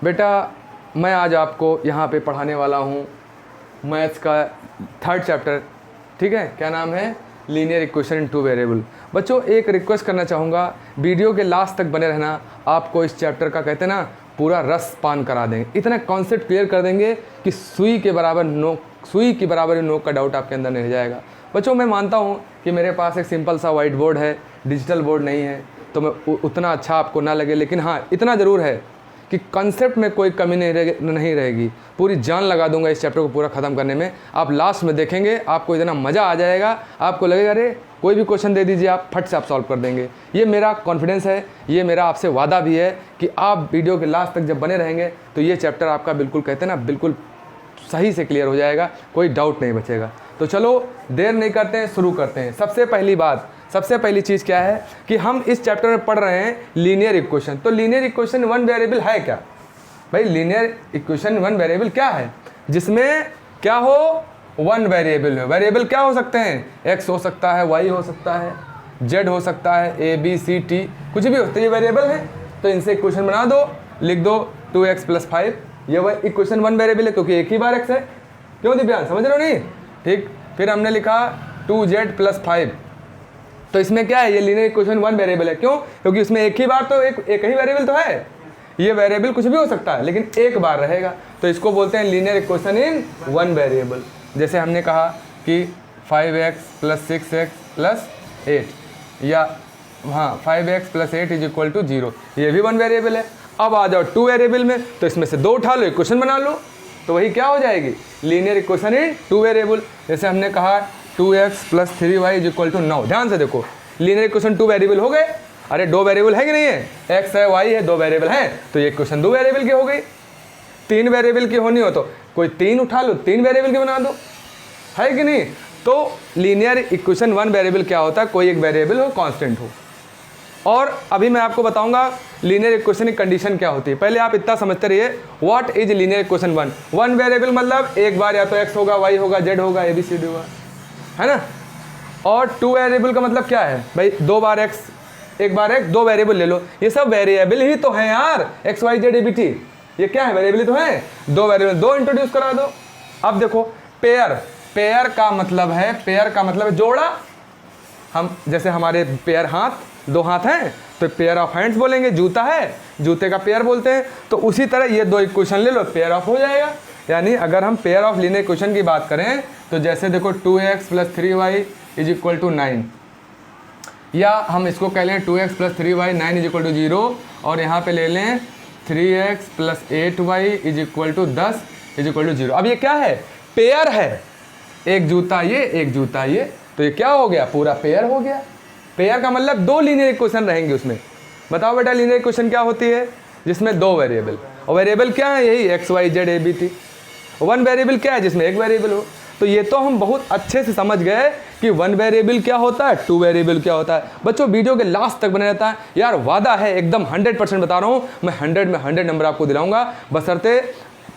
बेटा मैं आज आपको यहाँ पे पढ़ाने वाला हूँ मैथ्स का 3rd चैप्टर, ठीक है। क्या नाम है? Linear equation in 2 variable. बच्चों एक रिक्वेस्ट करना चाहूँगा, वीडियो के लास्ट तक बने रहना। आपको इस चैप्टर का कहते हैं ना पूरा रस पान करा देंगे, इतना कॉन्सेप्ट क्लियर कर देंगे कि सुई की बराबर नोक का डाउट आपके अंदर नहीं रह जाएगा। बच्चों मैं मानता हूँ कि मेरे पास एक सिंपल सा वाइट बोर्ड है, डिजिटल बोर्ड नहीं है, तो मैं उतना अच्छा आपको ना लगे, लेकिन हाँ इतना ज़रूर है कि कंसेप्ट में कोई कमी नहीं रहेगी। पूरी जान लगा दूंगा इस चैप्टर को पूरा ख़त्म करने में। आप लास्ट में देखेंगे आपको इतना मज़ा आ जाएगा, आपको लगेगा अरे कोई भी क्वेश्चन दे दीजिए आप फट से आप सॉल्व कर देंगे। ये मेरा कॉन्फिडेंस है, ये मेरा आपसे वादा भी है कि आप वीडियो के लास्ट तक जब बने रहेंगे तो ये चैप्टर आपका बिल्कुल कहते हैं ना बिल्कुल सही से क्लियर हो जाएगा, कोई डाउट नहीं बचेगा। तो चलो देर नहीं करते हैं, शुरू करते हैं। सबसे पहली चीज़ क्या है कि हम इस चैप्टर में पढ़ रहे हैं लीनियर इक्वेशन। तो लीनियर इक्वेशन 1 वेरिएबल है क्या भाई? लीनियर इक्वेशन 1 वेरिएबल क्या है? जिसमें क्या हो 1 वेरिएबल हो। वेरिएबल क्या हो सकते हैं? x हो सकता है, y हो सकता है, z हो सकता है, a b c t कुछ भी होता है, ये वेरिएबल है। तो इनसे इक्वेशन बना दो, लिख दो 2x + 5। ये वह इक्वेशन 1 वेरिएबल है क्योंकि एक ही बार x है। क्यों दिव्यांग, समझ रहे हो नहीं? ठीक। फिर हमने लिखा 2z + 5। तो इसमें क्या है? ये लीनियर इक्वेशन 1 वेरिएबल है। क्यों? क्योंकि इसमें एक ही बार तो एक ही वेरिएबल तो है। ये वेरिएबल कुछ भी हो सकता है लेकिन एक बार रहेगा, तो इसको बोलते हैं लीनियर इक्वेशन इन 1 वेरिएबल। जैसे हमने कहा कि 5x + 6x + 8 या हाँ 5x + 8 = 0, ये भी 1 वेरिएबल है। अब आ जाओ 2 वेरिएबल में, तो इसमें से 2 उठा लो, इक्वेशन बना लो, तो वही क्या हो जाएगी? Linear equation in 2 variable. जैसे हमने कहा 2x + 3y = 9। ध्यान से देखो, लीनियर इक्वेशन 2 वेरिएबल हो गए। अरे 2 वेरिएबल है कि नहीं है? x है, y है, 2 वेरिएबल हैं, तो ये इक्वेशन 2 वेरिएबल की हो गई। 3 वेरिएबल की होनी हो तो कोई 3 उठा लो, 3 वेरिएबल की बना दो, है कि नहीं? तो लीनियर इक्वेशन 1 वेरिएबल क्या होता है? कोई एक वेरिएबल हो, कांस्टेंट हो। और अभी मैं आपको बताऊंगा लीनियर इक्वेशन की कंडीशन क्या होती है। पहले आप इतना समझते रहिए, what is linear equation 1 variable मतलब एक बार या तो x होगा, y होगा, z होगा, ABCD होगा, है ना। और 2 वेरिएबल का मतलब क्या है भाई? 2 बार x, एक बार x, 2 वेरिएबल ले लो। ये सब वेरिएबल ही तो हैं यार, x y z ABT, ये क्या है? वेरिएबल ही तो है। 2 वेरिएबल, 2 इंट्रोड्यूस करा दो। अब देखो पेयर का मतलब है जोड़ा। हम जैसे हमारे पेयर हाथ, 2 हाथ हैं तो पेयर ऑफ हैंड्स बोलेंगे। जूता है, जूते का पेयर बोलते हैं। तो उसी तरह ये 2 इक्वेशन ले लो, पेयर ऑफ हो जाएगा। यानी अगर हम पेयर ऑफ लीनियर इक्वेशन की बात करें तो जैसे देखो 2x + 3y = 9, या हम इसको कह लें 2x + 3y 9 = 0, और यहाँ पे ले लें 3x + 8y = 10 = 0। अब ये क्या है? पेयर है, एक जूता ये, एक जूता ये, तो ये क्या हो गया? पूरा पेयर हो गया। पेयर का मतलब 2 लीनियर इक्वेशन रहेंगे उसमें। बताओ बेटा लीनियर इक्वेशन क्या होती है? जिसमें 2 वेरिएबल, और वेरिएबल क्या है? यही x y z ABT। 1 variable क्या है? जिसमें एक वेरिएबल हो। तो ये तो हम बहुत अच्छे से समझ गए कि 1 वेरिएबल क्या होता है, 2 वेरिएबल क्या होता है। बच्चों वीडियो के लास्ट तक बने रहता है यार, वादा है एकदम 100% बता रहा हूँ मैं, 100 में 100 नंबर आपको दिलाऊंगा। बशर्ते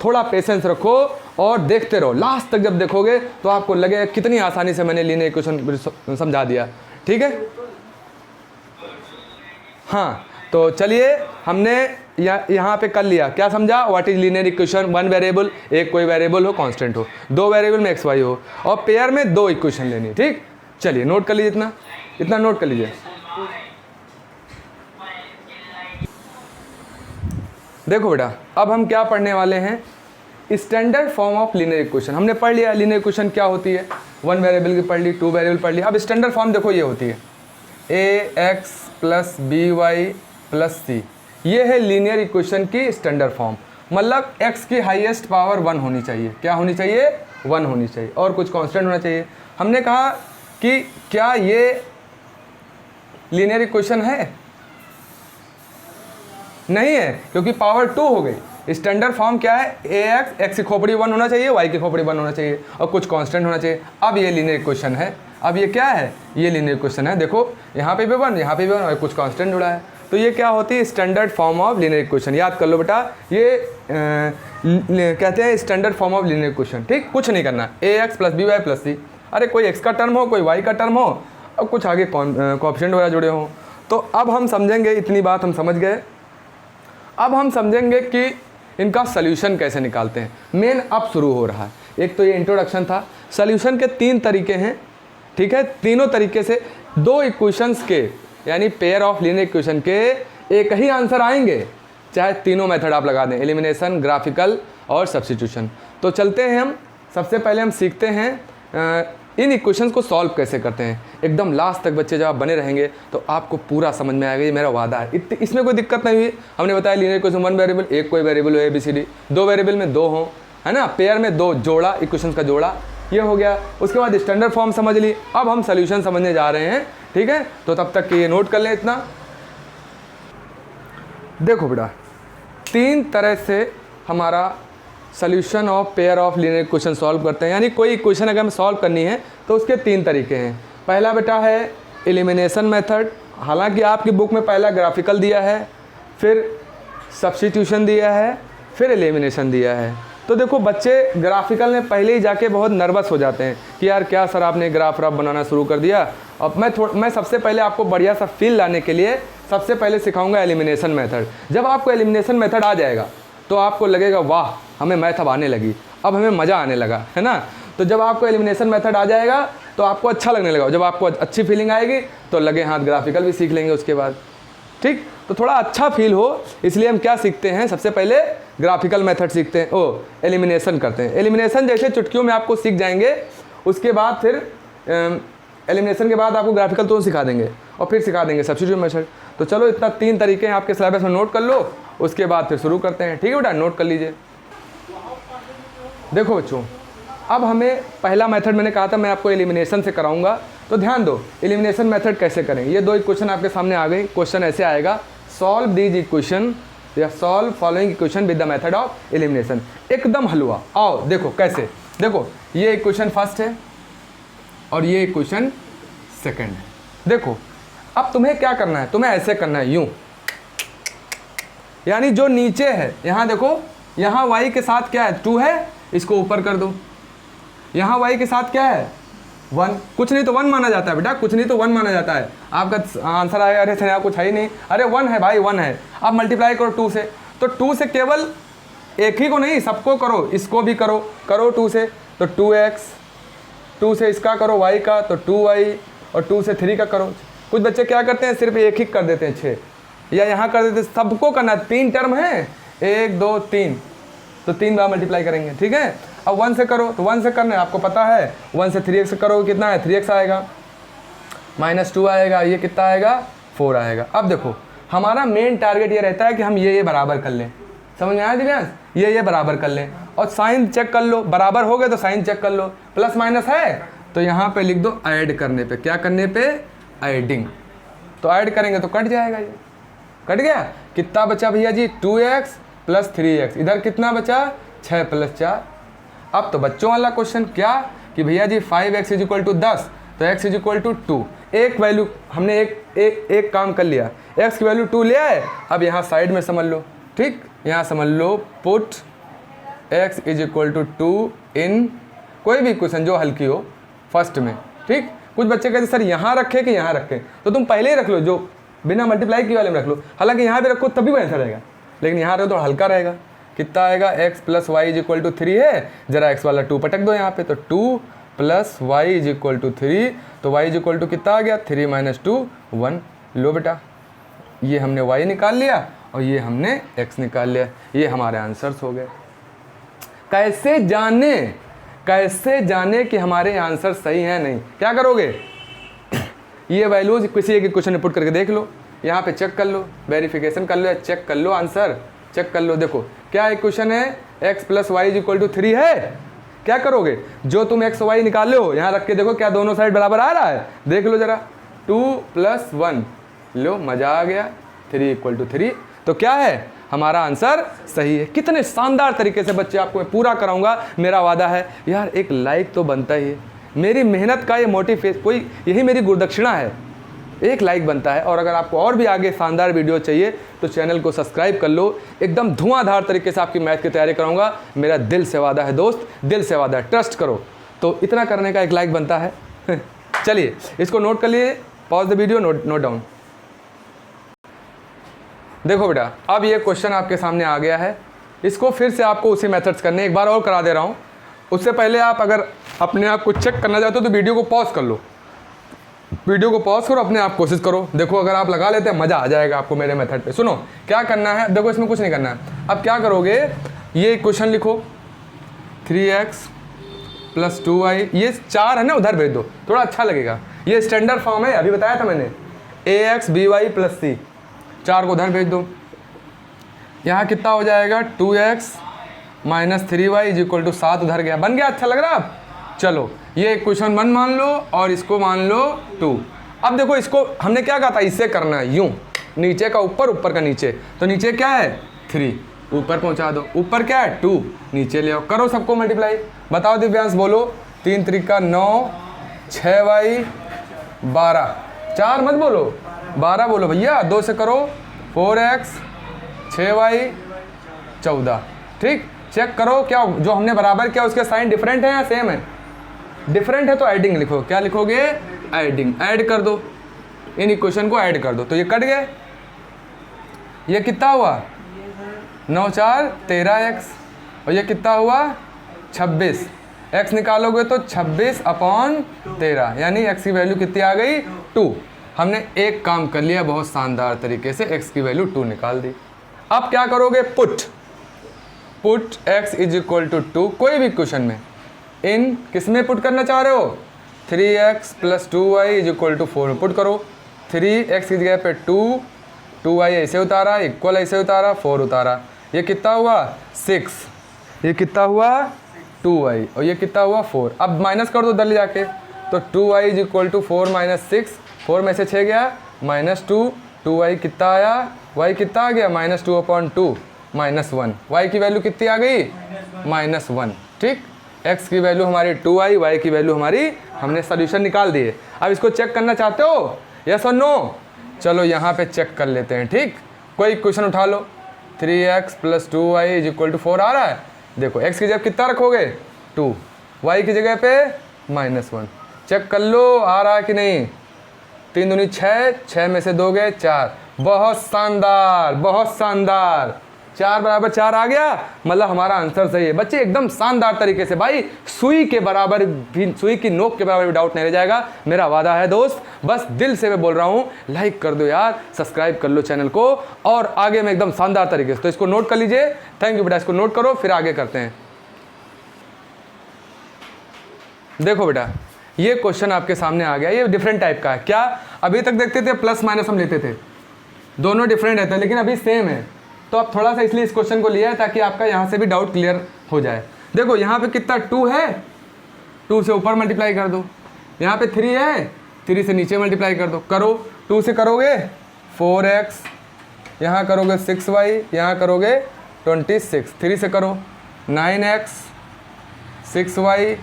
थोड़ा पेशेंस रखो और देखते रहो। लास्ट तक जब देखोगे तो आपको लगेगा कितनी आसानी से मैंने लीनियर इक्वेशन समझा दिया, ठीक है। हाँ तो चलिए, हमने यहाँ पे कर लिया, क्या समझा? What is linear equation 1 variable, एक कोई वेरिएबल हो, कांस्टेंट हो, 2 वेरिएबल में x y हो, और पेयर में 2 इक्वेशन लेनी, ठीक। चलिए नोट कर लीजिए, इतना नोट कर लीजिए। देखो बेटा, अब हम क्या पढ़ने वाले हैं? Standard form of linear equation. हमने पढ़ लिया लीनियर इक्वेशन क्या होती है, 1 वेरिएबल की पढ़ ली, 2 वेरिएबल पढ़ ली। अब स्टैंडर्ड फॉर्म देखो ये होती है ax + by + c। ये है लीनियर इक्वेशन की स्टैंडर्ड फॉर्म। मतलब x की हाईएस्ट पावर 1 होनी चाहिए। क्या होनी चाहिए? 1 होनी चाहिए, और कुछ कांस्टेंट होना चाहिए। हमने कहा कि क्या ये लीनियर इक्वेशन है? नहीं है, क्योंकि पावर 2 हो गई। स्टैंडर्ड फॉर्म क्या है? x की खोपड़ी 1 होना चाहिए, y की खोपड़ी 1 होना चाहिए, और कुछ कांस्टेंट होना चाहिए। अब ये लीनियर इक्वेशन है। अब ये क्या है? ये लीनियर इक्वेशन है। देखो यहाँ पे भी 1, यहाँ पे भी 1, और कुछ कांस्टेंट जुड़ा है। तो ये क्या होती है? Standard form of linear equation. याद कर लो बेटा, ये कहते हैं standard form of linear equation, ठीक। कुछ नहीं करना, ax + by + c। अरे कोई x का टर्म हो, कोई y का टर्म हो, और कुछ आगे कोएफिशिएंट वगैरह जुड़े हों। तो अब हम समझेंगे, इतनी बात हम समझ गए। अब हम समझेंगे कि इनका सल्यूशन कैसे निकालते हैं, मेन अब शुरू हो रहा है। एक तो ये इंट्रोडक्शन था। सल्यूशन के 3 तरीके हैं, ठीक है। तीनों तरीके से 2 इक्वेशंस के यानी पेयर ऑफ लीनियर इक्वेशन के एक ही आंसर आएंगे, चाहे तीनों मेथड आप लगा दें, एलिमिनेशन, ग्राफिकल और सब्स्टिट्यूशन। तो चलते हैं हम, सबसे पहले हम सीखते हैं इन इक्वेशंस को सॉल्व कैसे करते हैं। एकदम लास्ट तक बच्चे जब आप बने रहेंगे तो आपको पूरा समझ में आएगा, ये मेरा वादा है। इसमें कोई दिक्कत नहीं हुई। हमने बताया लीनियर इक्वेशन 1 वेरिएबल, एक कोई वेरिएबल हो ABCD, 2 वेरिएबल में 2 हो, है ना, पेयर में 2 जोड़ा, इक्वेशंस का जोड़ा, ये हो गया। उसके बाद स्टैंडर्ड फॉर्म समझ ली। अब हम सोल्यूशन समझने जा रहे हैं, ठीक है। तो तब तक ये नोट कर लें इतना। देखो बेटा, 3 तरह से हमारा solution of pair of linear equation solve करते हैं। यानी कोई इक्वेशन अगर हमें सॉल्व करनी है तो उसके 3 तरीके हैं। पहला बेटा है एलिमिनेशन मेथड, हालांकि आपकी बुक में पहला ग्राफिकल दिया है, फिर सब्स्टिट्यूशन दिया है, फिर एलिमिनेशन दिया है। तो देखो बच्चे ग्राफिकल में पहले ही जाके बहुत नर्वस हो जाते हैं कि यार क्या सर आपने ग्राफ बनाना शुरू कर दिया। अब मैं सबसे पहले आपको बढ़िया सा फील लाने के लिए सबसे पहले सिखाऊंगा एलिमिनेशन मेथड। जब आपको एलिमिनेशन मेथड आ जाएगा तो आपको लगेगा वाह हमें मैथ अब आने लगी, अब हमें मज़ा आने लगा, है ना। तो जब आपको एलिमिनेशन मेथड आ जाएगा तो आपको अच्छा लगने लगा, जब आपको अच्छी फीलिंग आएगी तो लगे हाथ ग्राफिकल भी सीख लेंगे उसके बाद, ठीक। तो थोड़ा अच्छा फील हो इसलिए हम क्या सीखते हैं, सबसे पहले ग्राफिकल मेथड सीखते हैं, एलिमिनेशन करते हैं। एलिमिनेशन जैसे चुटकियों में आपको सीख जाएंगे, उसके बाद फिर एलिमिनेशन के बाद आपको ग्राफिकल तो सिखा देंगे और फिर सिखा देंगे सब्स्टिट्यूशन मेथड। तो चलो इतना 3 तरीके हैं, आपके सिलेबस में नोट कर लो, उसके बाद फिर शुरू करते हैं, ठीक है बेटा, नोट कर लीजिए। देखो बच्चों, अब हमें पहला मेथड मैंने कहा था मैं आपको एलिमिनेशन से कराऊंगा, तो ध्यान दो एलिमिनेशन मेथड कैसे करेंगे। ये 2 इक्वेशन आपके सामने आ गई। क्वेश्चन ऐसे आएगा, सॉल्व दीज इक्वेशन या solve following equation with the method of elimination. एकदम हलवा। आओ देखो कैसे, देखो ये इक्वेशन फर्स्ट है और ये इक्वेशन सेकंड है। देखो अब तुम्हें क्या करना है, तुम्हें ऐसे करना है, यूं, यानी जो नीचे है, यहाँ देखो, यहाँ y के साथ क्या है 2 है, इसको ऊपर कर दो। यहाँ y के साथ क्या है 1, कुछ नहीं तो 1 माना जाता है बेटा, कुछ नहीं तो 1 माना जाता है। आपका आंसर आएगा अरे सर कुछ है ही नहीं, अरे 1 है भाई, 1 है। अब मल्टीप्लाई करो 2 से, तो 2 से केवल एक ही को नहीं सबको करो, इसको भी करो, करो 2 से तो 2x, 2 से इसका करो y का तो 2y, और 2 से 3 का करो। कुछ बच्चे क्या करते हैं सिर्फ एक ही कर देते हैं 6, या यहाँ कर देते, सबको करना। 3 टर्म है, 1 2 3, तो 3 बार मल्टीप्लाई करेंगे, ठीक है। अब 1 से करो तो 1 से करना है, आपको पता है 1 से 3x करो कितना है 3x आएगा, -2 आएगा, ये कितना आएगा 4 आएगा। अब देखो हमारा मेन टारगेट ये रहता है कि हम ये बराबर कर लें, समझ में आया दिव्यांश, ये बराबर कर लें और साइन चेक कर लो, बराबर हो गए तो साइन चेक कर लो, प्लस माइनस है तो यहाँ पे लिख दो ऐड करने पे, क्या करने पे, एडिंग। तो ऐड करेंगे तो कट जाएगा, ये कट गया। कितना बचा भैया जी 2x + 3x, इधर कितना बचा 6 + 4। अब तो बच्चों वाला क्वेश्चन क्या कि भैया जी 5x = 10, तो x = 2। एक वैल्यू हमने एक काम कर लिया, x की वैल्यू 2 ले आए। अब यहाँ साइड में समझ लो, ठीक, यहाँ समझ लो पुट x = 2 इन कोई भी क्वेश्चन जो हल्की हो फर्स्ट में, ठीक। कुछ बच्चे कहते सर यहाँ रखें कि यहाँ रखें, तो तुम पहले ही रख लो, जो बिना मल्टीप्लाई की वाले में रख लो, हालांकि यहाँ भी रखो तभी आंसर रहेगा, लेकिन यहाँ रखो तो हल्का रहेगा। कितना आएगा x + y = 3 है, जरा x वाला 2 पटक दो यहाँ पे, तो 2 + y = 3, तो y = कितना आ गया 3 - 2 1। लो बेटा ये हमने y निकाल लिया और ये हमने x निकाल लिया, ये हमारे आंसर्स हो गए। कैसे जाने कि हमारे आंसर सही हैं नहीं, क्या करोगे, ये वैल्यूज किसी एक क्वेश्चन में पुट करके देख लो, यहाँ पे चेक कर लो, वेरिफिकेशन कर लो या चेक कर लो, आंसर चेक कर लो। देखो क्या इक्वेशन है, x + y = 3 है, क्या करोगे, जो तुम x y निकाले हो यहाँ रख के देखो क्या दोनों साइड बराबर आ रहा है, देख लो जरा, 2 + 1, लो मज़ा आ गया, 3 = 3, तो क्या है हमारा आंसर सही है। कितने शानदार तरीके से बच्चे आपको मैं पूरा कराऊंगा, मेरा वादा है। यार एक लाइक तो बनता ही है, मेरी मेहनत का ये मोटिवेशन, कोई यही मेरी गुरुदक्षिणा है, एक लाइक बनता है। और अगर आपको और भी आगे शानदार वीडियो चाहिए तो चैनल को सब्सक्राइब कर लो, एकदम धुआंधार तरीके से आपकी मैथ की तैयारी कराऊंगा, मेरा दिल से वादा है दोस्त, दिल से वादा है, ट्रस्ट करो। तो इतना करने का एक लाइक बनता है। चलिए इसको नोट कर लिए, pause the video, note down. देखो बेटा अब ये क्वेश्चन आपके सामने आ गया है, इसको फिर से आपको उसी मेथड्स करने, एक बार और करा दे रहा हूँ। उससे पहले आप अगर अपने आप को चेक करना चाहते हो तो वीडियो को पॉज कर लो, वीडियो को पॉज करो, अपने आप कोशिश करो। देखो अगर आप लगा लेते हैं मज़ा आ जाएगा आपको मेरे मेथड पे। सुनो क्या करना है, देखो इसमें कुछ नहीं करना है। अब क्या करोगे, ये इक्वेशन लिखो 3x + 2y, ये 4 है ना, उधर भेज दो, थोड़ा अच्छा लगेगा। ये स्टैंडर्ड फॉर्म है, अभी बताया था मैंने, ax by + c, 4 को उधर भेज दो। यहाँ कितना हो जाएगा 2x - 3y = 7, उधर गया, बन गया। अच्छा लग रहा है अब? चलो ये इक्वेशन 1 मान लो और इसको मान लो 2। अब देखो इसको हमने क्या कहा था, इससे करना है यूं, नीचे का ऊपर, ऊपर का नीचे। तो नीचे क्या है 3, ऊपर पहुंचा दो, ऊपर क्या है 2, नीचे ले आओ, करो सबको मल्टीप्लाई। बताओ दिव्यांश, बोलो 3 × 3 = 9, 6y 12, 4 मत बोलो 12 बोलो भैया, 2 से करो 4x 6y 14। ठीक, चेक करो क्या जो हमने बराबर किया उसके साइन डिफरेंट है या सेम है? डिफरेंट है तो एडिंग लिखो। क्या लिखोगे? एडिंग। ऐड कर दो, इन इक्वेशन को ऐड कर दो, तो ये कट गए। ये कितना हुआ 9 × 4 = 13x, और ये कितना हुआ 26। x निकालोगे तो 26/13, यानी x की वैल्यू कितनी आ गई 2। हमने एक काम कर लिया बहुत शानदार तरीके से, x की वैल्यू 2 निकाल दी। अब क्या करोगे, पुट x = 2, कोई भी क्वेश्चन में इन किस में पुट करना चाह रहे हो, 3x + 2y = 4 में पुट करो। 3x की जगह पे 2, 2y ऐसे उतारा, इक्वल ऐसे उतारा, 4 उतारा, ये कितना हुआ 6, ये कितना हुआ 2y, और ये कितना हुआ 4। अब माइनस कर दो उधर ले जाके, तो 2y = 4 - 6, 4 में से 6 गया -2, 2y कितना आया, y कितना आ गया -2/2 -1, y की वैल्यू कितनी आ गई -1। ठीक, x की वैल्यू हमारी 2y, y की वैल्यू हमारी, हमने सोल्यूशन निकाल दिए। अब इसको चेक करना चाहते हो, यस और नो? चलो यहाँ पे चेक कर लेते हैं। ठीक, कोई क्वेश्चन उठा लो, 3x + 2y = 4 आ रहा है। देखो x की जगह कितना रखोगे 2, y की जगह पे -1, चेक कर लो आ रहा है कि नहीं। 3 दूनी 6, 6 में से 2 गए 4, बहुत शानदार, बहुत शानदार, 4 = 4 आ गया, मतलब हमारा आंसर सही है। बच्चे एकदम शानदार तरीके से, भाई सुई के बराबर भी, सुई की नोक के बराबर भी डाउट नहीं रह जाएगा, मेरा वादा है दोस्त। बस दिल से मैं बोल रहा हूँ, लाइक कर दो यार, सब्सक्राइब कर लो चैनल को, और आगे में एकदम शानदार तरीके से। तो इसको नोट कर लीजिए, थैंक यू बेटा, इसको नोट करो, फिर आगे करते हैं। देखो बेटा, ये क्वेश्चन आपके सामने आ गया, ये डिफरेंट टाइप का है। क्या अभी तक देखते थे प्लस माइनस हम लेते थे, दोनों डिफरेंट रहते हैं, लेकिन अभी सेम है। तो अब थोड़ा सा इसलिए इस क्वेश्चन को लिया है ताकि आपका यहाँ से भी डाउट क्लियर हो जाए। देखो यहाँ पे कितना 2 है, 2 से ऊपर मल्टीप्लाई कर दो, यहाँ पे 3 है, 3 से नीचे मल्टीप्लाई कर दो, करो। 2 से करोगे 4x, यहाँ करोगे 6y, यहाँ करोगे 26, 3 से करो 9x, 6y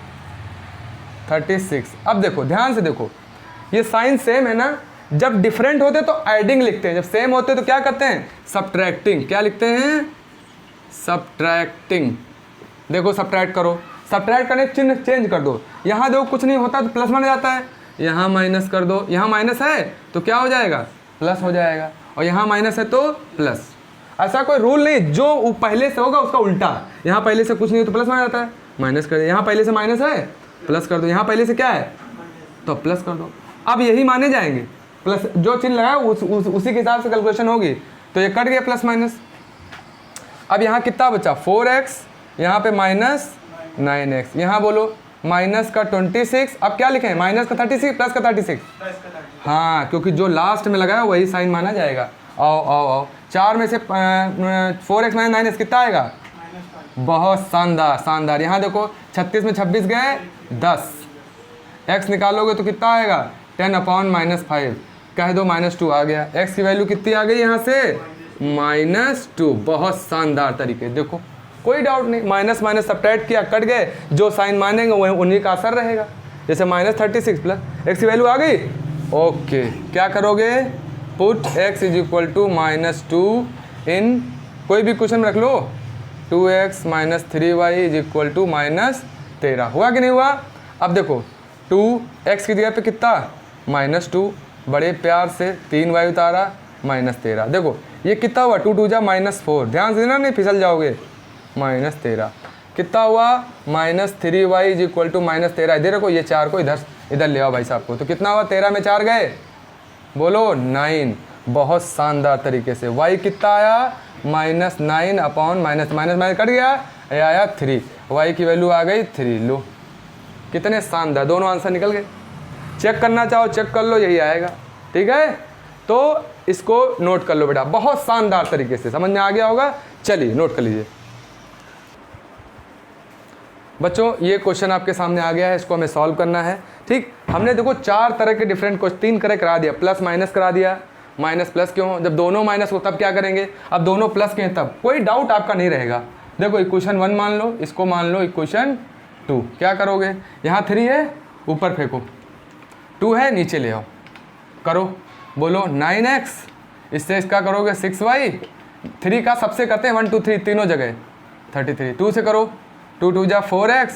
36। अब देखो ध्यान से देखो, ये साइन सेम है ना, जब डिफरेंट होते तो एडिंग लिखते हैं, जब सेम होते तो क्या करते हैं सब्ट्रैक्टिंग। क्या लिखते हैं सब्ट्रैक्टिंग। देखो सब्ट्रैक्ट करो, सब्ट्रैक्ट करने चिन्ह चेंज कर दो। यहाँ देखो कुछ नहीं होता तो प्लस बन जाता है, यहाँ माइनस कर दो, यहाँ माइनस है तो क्या हो जाएगा प्लस हो जाएगा, और यहाँ माइनस है तो प्लस। ऐसा कोई रूल नहीं, जो पहले से होगा उसका उल्टा। यहाँ पहले से कुछ नहीं हो तो प्लस बन जाता है, माइनस कर दो। यहाँ पहले से माइनस है प्लस कर दो, यहाँ पहले से क्या है तो प्लस कर दो। अब यही माने जाएंगे, प्लस जो चिन्ह लगाया उसी के हिसाब से कैलकुलेशन होगी। तो ये कट गया प्लस माइनस। अब यहाँ कितना बचा 4x, यहाँ पे -9x, यहाँ बोलो माइनस का 26। अब क्या लिखें माइनस का 36 प्लस का 36, हाँ क्योंकि जो लास्ट में लगाया वही साइन माना जाएगा। आओ आओ आओ, 4 में से 4x - 9x कितना आएगा, बहुत शानदार शानदार। यहाँ देखो 36 में 26 गए 10, x निकालोगे तो कितना आएगा 10/-5, कह दो -2 आ गया। x की वैल्यू कितनी आ गई यहाँ से -2, बहुत शानदार तरीके। देखो कोई डाउट नहीं, माइनस माइनस सब्ट्रैक्ट किया कट गए, जो साइन मानेंगे वही उन्हीं का असर रहेगा। जैसे -36 प्लस x की वैल्यू आ गई, ओके क्या करोगे पुट x = -2 इन कोई भी क्वेश्चन में रख लो, 2x - 3y = -13। हुआ कि नहीं हुआ। अब देखो 2x की जगह पे कितना -2, बड़े प्यार से 3y उतारा -13। देखो ये कितना हुआ 2 × 2 = -4, ध्यान से देना नहीं फिसल जाओगे। -13 कितना हुआ -3y इज इक्वल टू -13। इधर रखो, ये 4 को इधर ले आओ भाई साहब को, तो कितना हुआ 13 में 4 गए, बोलो 9। बहुत शानदार तरीके से y कितना आया -9 अपॉन माइनस कट गया, ये आया 3, y की वैल्यू आ गई 3। लो कितने शानदार, दोनों आंसर निकल गए। चेक करना चाहो चेक कर लो, यही आएगा। ठीक है, तो इसको नोट कर लो बेटा, बहुत शानदार तरीके से समझ में आ गया होगा। चलिए नोट कर लीजिए बच्चों, ये क्वेश्चन आपके सामने आ गया है, इसको हमें सॉल्व करना है। ठीक, हमने देखो 4 तरह के डिफरेंट क्वेश्चन, 3 तरह करा दिया, प्लस माइनस करा दिया। माइनस प्लस क्यों, जब दोनों माइनस हो तब क्या करेंगे, अब दोनों प्लस के हैं तब, कोई डाउट आपका नहीं रहेगा। देखो इक्वेशन 1 मान लो, इसको मान लो इक्वेशन 2, क्या करोगे, यहाँ 3 है ऊपर फेंको, 2 है नीचे ले आओ, करो, बोलो 9x, इससे इसका करोगे 6y, 3 का सबसे करते हैं 1 2 3 तीनों जगह 33, 2 से करो, 2 2 जा 4x,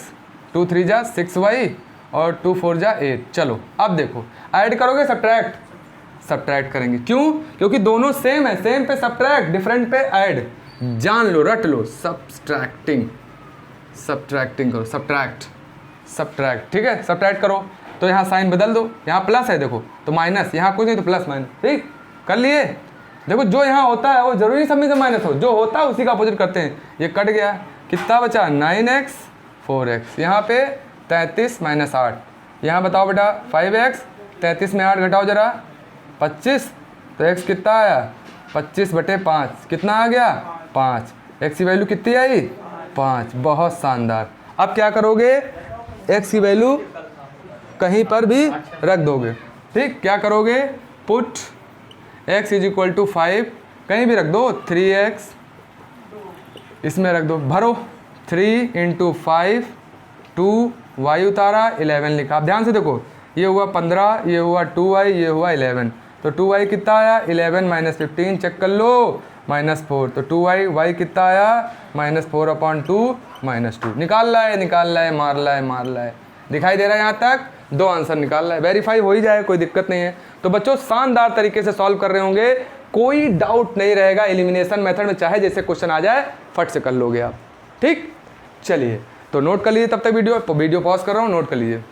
2 3 जा 6y और 2 4 जा 8। चलो अब देखो ऐड करोगे सब्ट्रैक्ट करेंगे, क्यों, क्योंकि दोनों सेम है, सेम पे सब्ट्रैक्ट, डिफरेंट पे ऐड, जान लो रट लो, सब्ट्रैक्टिंग करो, सब्ट्रैक्ट। ठीक है, सब्ट्रैक्ट करो तो यहाँ साइन बदल दो, यहाँ प्लस है देखो तो माइनस, यहाँ कुछ नहीं तो प्लस माइनस। ठीक कर लिए, देखो जो यहाँ होता है वो जरूरी सब में से माइनस हो, जो होता है उसी का अपोजिट करते हैं। ये कट गया, कितना बचा 9x 4x, यहाँ पे 33 - 8, यहाँ बताओ बेटा 5x, 33 में 8 घटाओ जरा 25, तो x कितना आया 25/5, कितना आ गया 5, x की वैल्यू कितनी आई 5। बहुत शानदार। अब क्या करोगे, x की वैल्यू कहीं पर भी रख दोगे। ठीक, क्या करोगे, put x is equal to 5 कहीं भी रख दो, 3x इसमें रख दो, भरो 3 × 5 2y उतारा 11 लिखा। अब ध्यान से देखो, ये हुआ 15, ये हुआ 2y, ये हुआ 11, तो 2y कितना आया 11 - 15, चेक कर लो -4, तो 2y कितना आया -4/2 -2। निकाल रहा है, मार रहा है, दिखाई दे रहा है यहाँ तक, 2 आंसर निकाल रहा है, वेरीफाई हो ही जाए, कोई दिक्कत नहीं है। तो बच्चों शानदार तरीके से सॉल्व कर रहे होंगे, कोई डाउट नहीं रहेगा, एलिमिनेशन मेथड में चाहे जैसे क्वेश्चन आ जाए फट से कर लोगे आप। ठीक, चलिए तो नोट कर लीजिए, तब तक वीडियो पॉज कर रहा हूँ, नोट कर लीजिए।